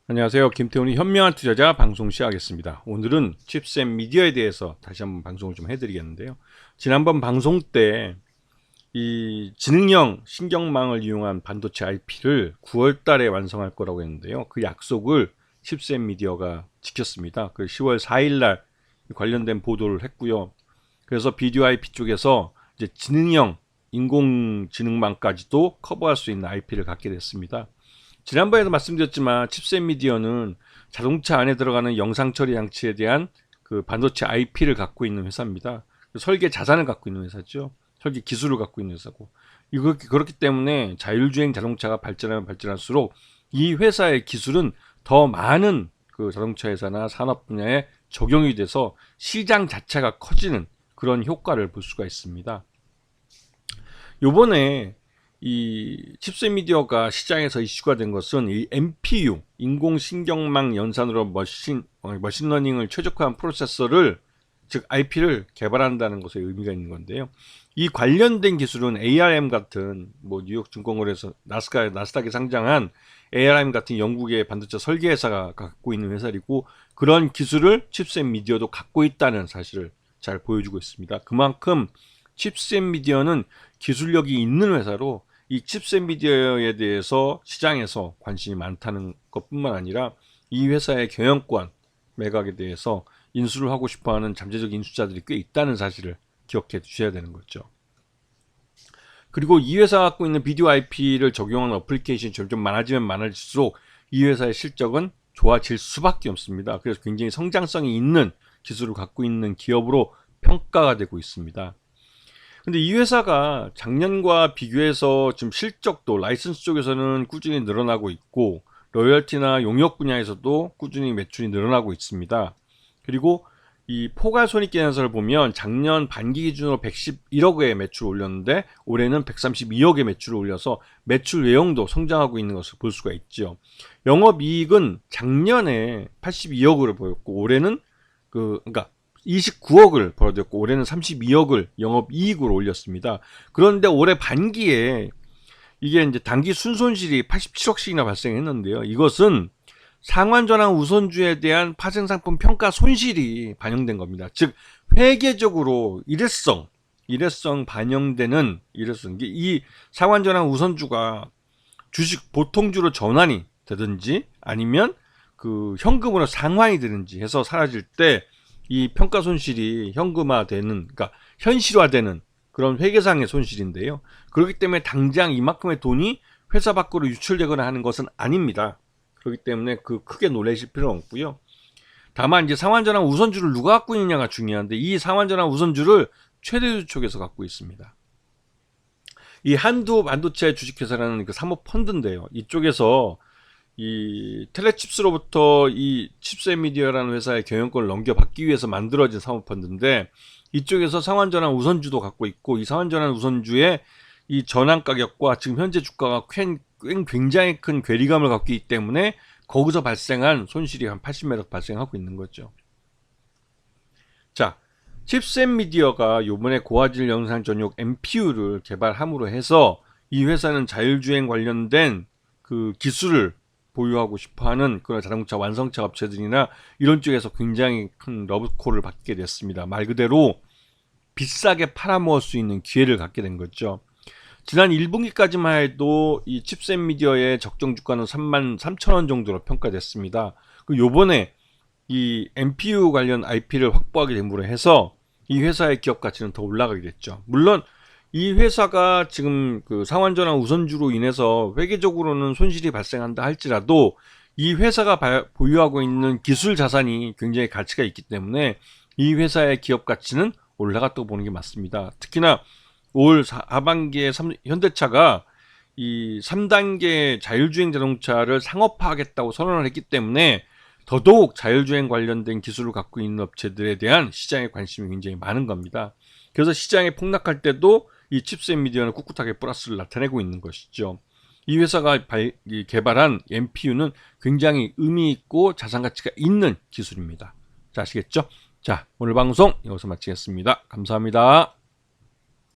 안녕하세요. 김태훈의 현명한 투자자 방송 시작하겠습니다. 오늘은 칩셋 미디어에 대해서 다시 한번 방송을 좀 해드리겠는데요. 지난번 방송 때 이 지능형 신경망을 이용한 반도체 IP를 9월 달에 완성할 거라고 했는데요. 그 약속을 칩셋 미디어가 지켰습니다. 그 10월 4일 날 관련된 보도를 했고요. 그래서 비디오 IP 쪽에서 이제 지능형 인공지능망까지도 커버할 수 있는 IP를 갖게 됐습니다. 지난번에도 말씀드렸지만 칩셋 미디어는 자동차 안에 들어가는 영상 처리 장치에 대한 그 반도체 IP를 갖고 있는 회사입니다. 설계 자산을 갖고 있는 회사죠. 설계 기술을 갖고 있는 회사고. 그렇기 때문에 자율주행 자동차가 발전하면 발전할수록 이 회사의 기술은 더 많은 그 자동차 회사나 산업 분야에 적용이 돼서 시장 자체가 커지는 그런 효과를 볼 수가 있습니다. 요번에 이 칩셋 미디어가 시장에서 이슈가 된 것은 이 NPU 인공신경망 연산으로 머신러닝을 최적화한 프로세서를 즉 IP를 개발한다는 것에 의미가 있는 건데요. 이 관련된 기술은 ARM 같은 뭐 뉴욕 증권거래소 나스닥에 상장한 ARM 같은 영국의 반도체 설계 회사가 갖고 있는 회사이고 그런 기술을 칩셋 미디어도 갖고 있다는 사실을 잘 보여주고 있습니다. 그만큼 칩셋 미디어는 기술력이 있는 회사로 이 칩셋 미디어에 대해서 시장에서 관심이 많다는 것뿐만 아니라 이 회사의 경영권 매각에 대해서 인수를 하고 싶어하는 잠재적 인수자들이 꽤 있다는 사실을 기억해 주셔야 되는 거죠. 그리고 이 회사가 갖고 있는 비디오 IP를 적용하는 어플리케이션이 점점 많아지면 많아질수록 이 회사의 실적은 좋아질 수밖에 없습니다. 그래서 굉장히 성장성이 있는 기술을 갖고 있는 기업으로 평가가 되고 있습니다. 근데 이 회사가 작년과 비교해서 지금 실적도 라이선스 쪽에서는 꾸준히 늘어나고 있고 로열티나 용역 분야에서도 꾸준히 매출이 늘어나고 있습니다. 그리고 이 포괄 손익계 현상을 보면 작년 반기 기준으로 111억의 매출을 올렸는데 올해는 132억의 매출을 올려서 매출 외형도 성장하고 있는 것을 볼 수가 있죠. 영업이익은 작년에 82억을 보였고 올해는 그러니까 29억을 벌어들였고 올해는 32억을 영업이익으로 올렸습니다. 그런데 올해 반기에 이게 이제 단기 순손실이 87억씩이나 발생했는데요. 이것은 상환전환 우선주에 대한 파생상품 평가 손실이 반영된 겁니다. 즉 회계적으로 일회성 반영되는 이 상환전환 우선주가 주식 보통주로 전환이 되든지 아니면 그 현금으로 상환이 되든지 해서 사라질 때 이 평가 손실이 현금화되는, 그러니까 현실화되는 그런 회계상의 손실인데요. 그렇기 때문에 당장 이만큼의 돈이 회사 밖으로 유출되거나 하는 것은 아닙니다. 그렇기 때문에 크게 놀라실 필요는 없고요. 다만 이제 상환전환 우선주를 누가 갖고 있느냐가 중요한데 이 상환전환 우선주를 최대주 쪽에서 갖고 있습니다. 이 한두 반도체 주식회사라는 그 사모펀드인데요. 이쪽에서 이 텔레칩스로부터 이 칩셋 미디어라는 회사의 경영권을 넘겨받기 위해서 만들어진 사모펀드인데 이쪽에서 상환전환 우선주도 갖고 있고 이 상환전환 우선주의 이 전환 가격과 지금 현재 주가가 굉장히 큰 괴리감을 갖고 있기 때문에 거기서 발생한 손실이 한 80매력 발생하고 있는 거죠. 자, 칩셋 미디어가 요번에 고화질 영상 전용 NPU를 개발함으로 해서 이 회사는 자율주행 관련된 그 기술을 보유하고 싶어하는 그런 자동차 완성차 업체들이나 이런 쪽에서 굉장히 큰 러브콜을 받게 됐습니다. 말 그대로 비싸게 팔아먹을 수 있는 기회를 갖게 된 거죠. 지난 1분기까지만 해도 이 칩셋 미디어의 적정 주가는 33,000원 정도로 평가됐습니다. 요번에 이 NPU 관련 IP를 확보하게 됨으로 해서 이 회사의 기업 가치는 더 올라가게 됐죠. 물론 이 회사가 지금 그 상환전환 우선주로 인해서 회계적으로는 손실이 발생한다 할지라도 이 회사가 보유하고 있는 기술 자산이 굉장히 가치가 있기 때문에 이 회사의 기업 가치는 올라갔다고 보는 게 맞습니다. 특히나 올 하반기에 현대차가 이 3단계 자율주행 자동차를 상업화하겠다고 선언을 했기 때문에 더더욱 자율주행 관련된 기술을 갖고 있는 업체들에 대한 시장의 관심이 굉장히 많은 겁니다. 그래서 시장이 폭락할 때도 이 칩셋 미디어는 꿋꿋하게 플러스를 나타내고 있는 것이죠. 이 회사가 개발한 NPU는 굉장히 의미 있고 자산 가치가 있는 기술입니다. 자, 아시겠죠? 자, 오늘 방송 여기서 마치겠습니다. 감사합니다.